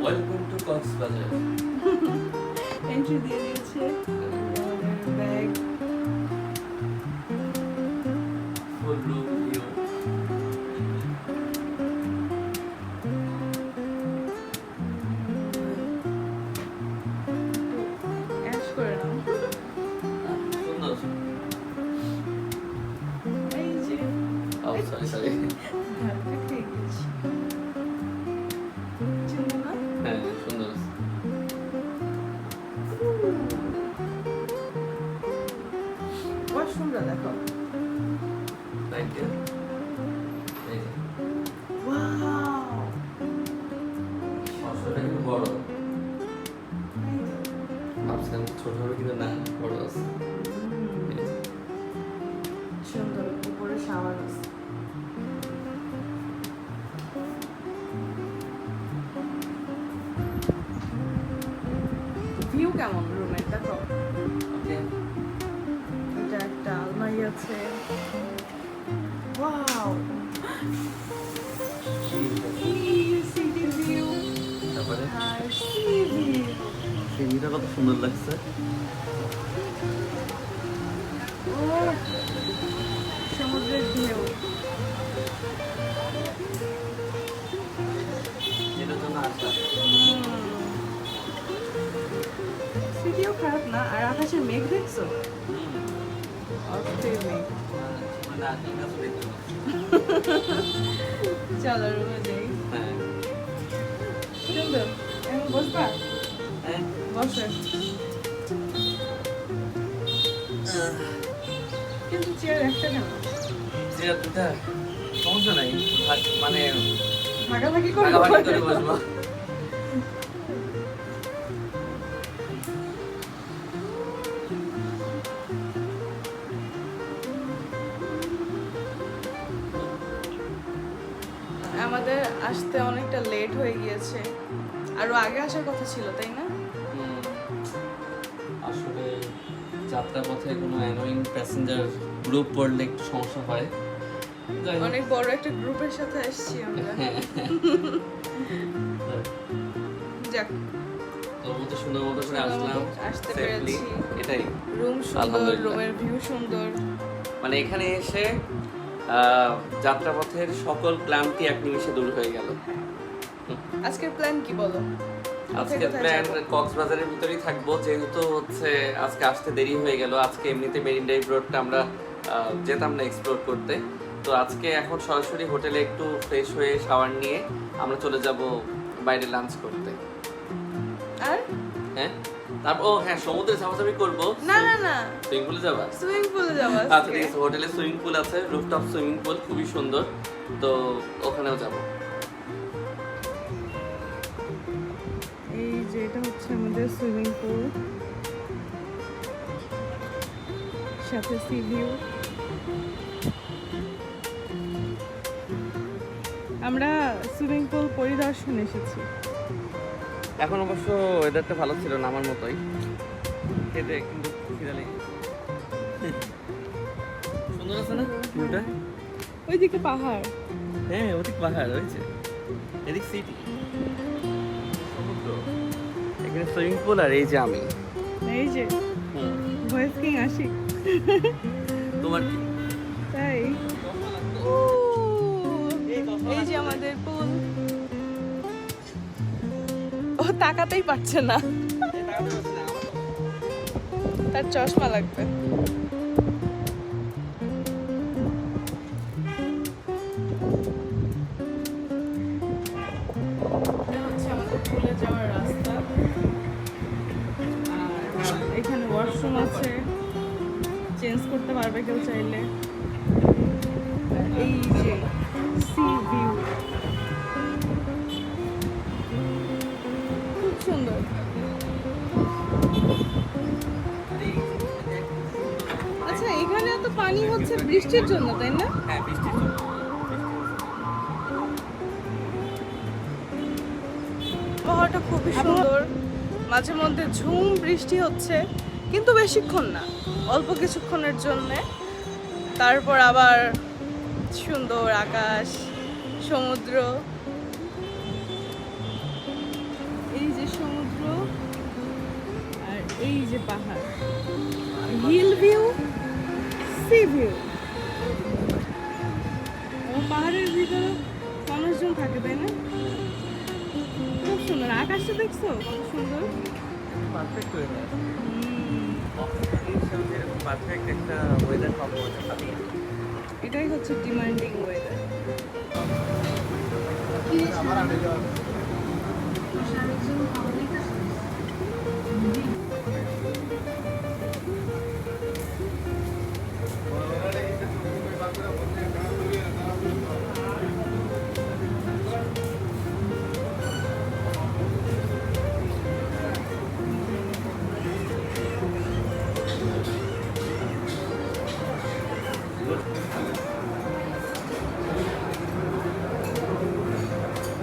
Welcome to Cox's Bazar. Entry দিয়ে দিয়েছে bag. ফুল room view. Ash করে নাও। সুন্দর। এই যে ও সরি সরি। ধারটা খেয়ে গেছি। চিনবো না? হ্যাঁ সুন্দর। ওয়াশরুমটা দেখো। Thank you. এই যে ওয়াও, অংশটা কিন্তু বড়। ভাবছিলাম ছোট হবে কিন্তু না, বড় আছে। এই যে। সুন্দর। উপরে শাওয়ার আছে। ভিউ কেমন রুমের দেখো? ওকে। এটা একটা আলমারি আছে। ওয়াও, সিটি ভিউ তারপরে আর সি ভিউ। সিঁড়িটা কত সুন্দর লাগছে। সমুদ্রের ঢেউ। এটার জন্য আসা। সিটিও খারাপ না। আর আকাশের মেঘ দেখছো? অস্থির মেঘ। মানে আজকের কাছে দেখতে পাচ্ছি। চলো রুমে যাই। হ্যাঁ। সুন্দর। এখন বসবা? হ্যাঁ। বসে। কিন্তু চেয়ার একটা কেন? চেয়ার দুটা সমস্যা নাই, মানে ভাগাভাগি করে ভাগাভাগি করে বসবো। আমাদের আসতে অনেকটা লেট হয়ে গিয়েছে। আরো আগে আসার কথা ছিল, তাই না? আসলে যাত্রাপথে কোনো অ্যানোয়িং প্যাসেঞ্জার গ্রুপ পড়লে একটু সমস্যা হয়। যাই হোক। অনেক বড় একটা গ্রুপের সাথে আসছি আমরা। হ্যাঁ। যাক, তোর মতো সুন্দর মতো করে সুন্দর মতো আসলাম, আসতে safely, পেরেছি। এটাই। রুম সুন্দর, আলহামদুলিল্লাহ। রুমের ভিউ সুন্দর। মানে এখানে এসে যাত্রাপথের সকল ক্লান্তি এক নিমিষে দূর হয়ে গেল। আজকের প্ল্যান কি বলো? আজকের কোথায় প্ল্যান যাবো? কক্সবাজারের ভিতরেই থাকবো, যেহেতু হচ্ছে আজকে আসতে দেরি হয়ে গেল। আজকে এমনিতে মেরিন ড্রাইভ রোডটা আমরা যেতাম না এক্সপ্লোর করতে, তো আজকে এখন সরাসরি হোটেলে একটু ফ্রেশ হয়ে শাওয়ার নিয়ে আমরা চলে যাব বাইরে লাঞ্চ করতে। আর হ্যাঁ, তারপর ও হ্যাঁ, সমুদ্রে ঝাপাঝাপি করবো। না না না, সুইমিং পুলে যাবা? সুইমিং পুলে যাবো আচ্ছা আজকে। ঠিক আছে, হোটেলে সুইমিং পুল আছে, রুফটপ সুইমিং পুল, খুবই সুন্দর, তো ওখানেও যাব। এই যে এটা হচ্ছে আমাদের সুইমিং পুল, সাথে সি ভিউ। আমরা সুইমিং পুল পরিদর্শন এসেছি। এখন অবশ্য ওয়েদারটা ভালো ছিল না, আমার মতোই খেতে কিন্তু খিদা লেগে গেছে। সুন্দর আছে না ভিউটা? ওইদিকে পাহাড়। হ্যাঁ, ওদিক পাহাড় রয়েছে, এদিক সিটি, সমুদ্র, এখানে সুইমিং পুল, আর এই যে আমি। এই যে ভয়েস কিং আশিক। তোমার কি? তাই এই যে আমাদের পুল। ও তাকাতেই পারছে না, তার চশমা লাগবে। এটা হচ্ছে আমাদের পুলে যাওয়ার রাস্তা। আর এখানে ওয়াশরুম আছে, চেঞ্জ করতে পারবে কেউ চাইলে। আর এই যে সি ভিউ, খুব সুন্দর। আচ্ছা, এখানে এত পানি হচ্ছে বৃষ্টির জন্য, তাই না? হ্যাঁ, বৃষ্টির জন্য। আবহাওয়াটা খুবই সুন্দর, মাঝে মধ্যে ঝুম বৃষ্টি হচ্ছে, কিন্তু বেশিক্ষণ না, অল্প কিছুক্ষণের জন্যে। তারপর আবার সুন্দর আকাশ, সমুদ্র। ভিউ, আর এই যে পাহাড়, হিল ভিউ, সি ভিউ। পাহাড়ের ভিতরে মানুষজন থাকে, তাই না? খুব সুন্দর। আকাশটা দেখছো কত সুন্দর। পারফেক্ট ওয়েদার, পারফেক্ট একটা ওয়েদার পাবো আমি। এটাই হচ্ছে ডিমান্ডিং ওয়েদার।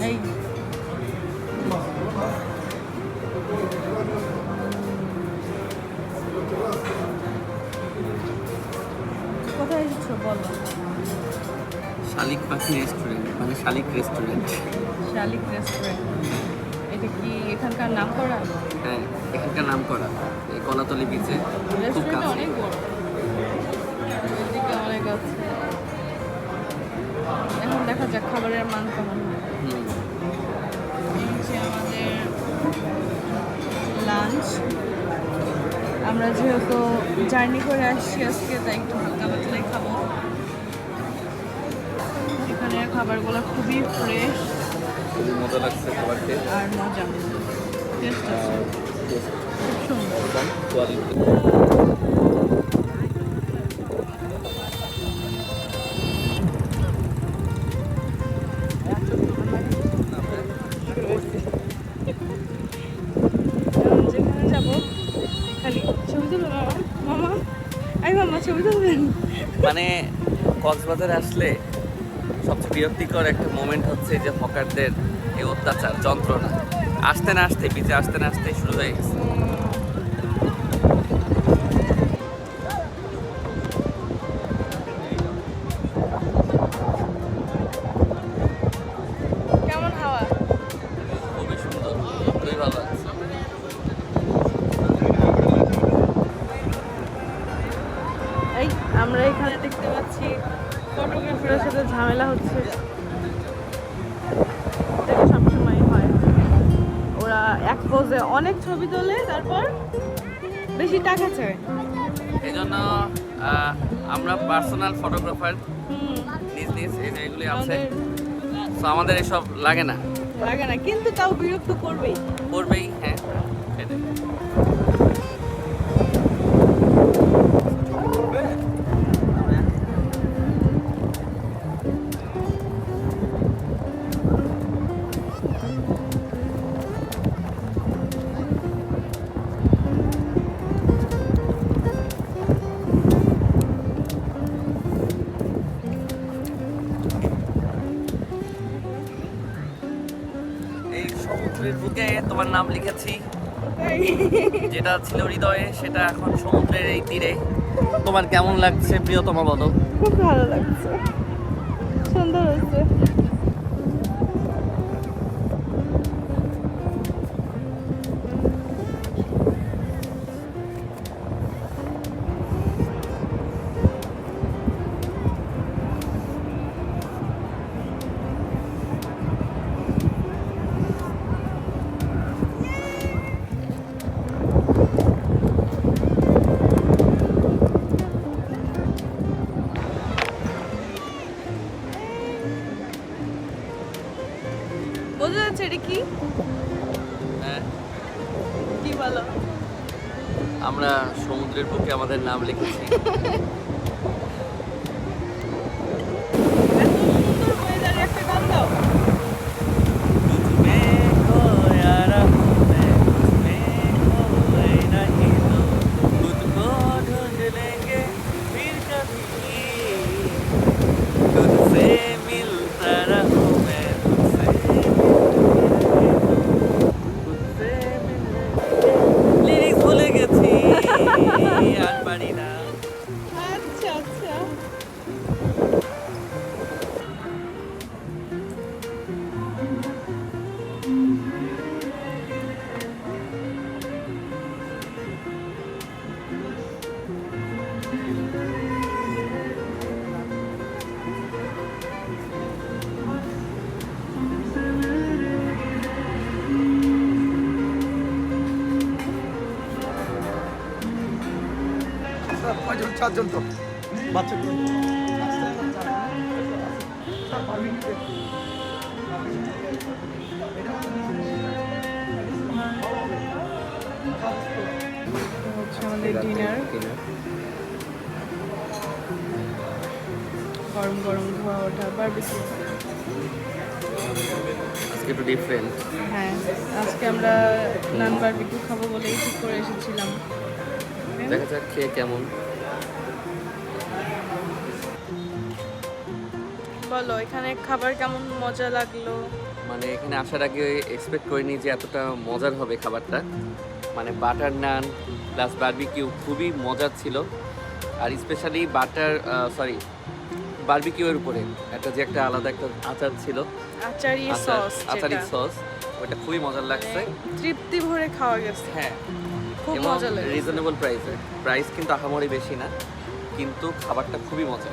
এই কোথায় যাচ্ছ বলো? শালিক পাখি রেস্টুরেন্ট, মানে শালিক রেস্টুরেন্ট। শালিক রেস্টুরেন্ট, এটা কি এখানকার নাম করা? হ্যাঁ, এখানকার নাম করা। এই কলাতলি বিচে খুব রেস্টুরেন্ট কাছে। অনেক বড়, এদিকে অনেক আছে। এখন দেখা যাক খাবারের মান কেমন হয়। হুম। এই হচ্ছে আমাদের লাঞ্চ। আমরা যেহেতু জার্নি করে আসছি আজকে, তাই একটু হালকা পাতলাই খাবো। এখানের খাবারগুলো খুবই ফ্রেশ খুবই মজা লাগছে খাবার খেয়ে। আর মজা, টেস্ট আছে খুব সুন্দর। কোয়ালিটি। এখন যেখানে যাবো খালি ছবি তুলবে মামা। মামা, আই মামা ছবি তুলবেন। মানে কক্সবাজারে আসলে সবচেয়ে বিরক্তিকর একটা মোমেন্ট হচ্ছে যে হকারদের এই অত্যাচার, যন্ত্রণা। আসতে না আসতে, বিচে আসতে না আসতে শুরু হয়ে গেছে। কেমন হাওয়া? খুবই সুন্দর, খুবই ভালো লাগছে। এই আমরা এখানে দেখতে পাচ্ছি ফটোগ্রাফারের সাথে ঝামেলা হচ্ছে। এটা সবসময় হয়, ওরা এক পোজে অনেক ছবি তোলে, তারপর বেশি টাকা চায়। এই জন্য আমরা পার্সোনাল ফটোগ্রাফার হুম, নিজ নিজ এই যে এগুলি আছে, আমাদের তো আমাদের এসব লাগে না। লাগে না, কিন্তু তাও বিরক্ত করবেই। করবেই, হ্যাঁ সেটাই। এই সমুদ্রের বুকে তোমার নাম লিখেছি, যেটা ছিল হৃদয়ে সেটা এখন সমুদ্রের এই তীরে। তোমার কেমন লাগছে প্রিয়তমা বলো? খুব ভালো লাগছে, সুন্দর হচ্ছে। বোঝা যাচ্ছে এটা কি? হ্যাঁ, কি বলো? আমরা সমুদ্রের বুকে আমাদের নাম লিখেছি। এত সুন্দর ওয়েদারে একটা গান দাও। লিরিক্স ভুলে গেছি, আর পারি না। চারজন তো বাচ্চা হচ্ছে আমাদের ডিনার, গরম গরম ধোয়া ওঠা বারবিকিউ। আজকে একটু ডিফারেন্ট। হ্যাঁ, আজকে আমরা নান বারবিকিউ খাবো বলেই ঠিক করে এসেছিলাম। দেখা যাক খেয়ে কেমন। বলো এখানে খাবার কেমন মজা লাগলো? মানে এখানে আসার আগে এক্সপেক্ট করিনি যে এতটা মজার হবে খাবারটা। মানে বাটার নান প্লাস বারবিকিউ খুবই মজার ছিল। আর স্পেশালি বারবিকিউয়ের উপরে একটা আলাদা একটা আচার ছিল, আচারি সস, আচারি সস, ওটা খুবই মজার লাগছে। তৃপ্তি ভরে খাওয়া গেছে, হ্যাঁ, খুব এবং মজা লেগেছে। রিজনেবল প্রাইসে, প্রাইস কিন্তু আহামরি বেশি না, কিন্তু খাবারটা খুবই মজা।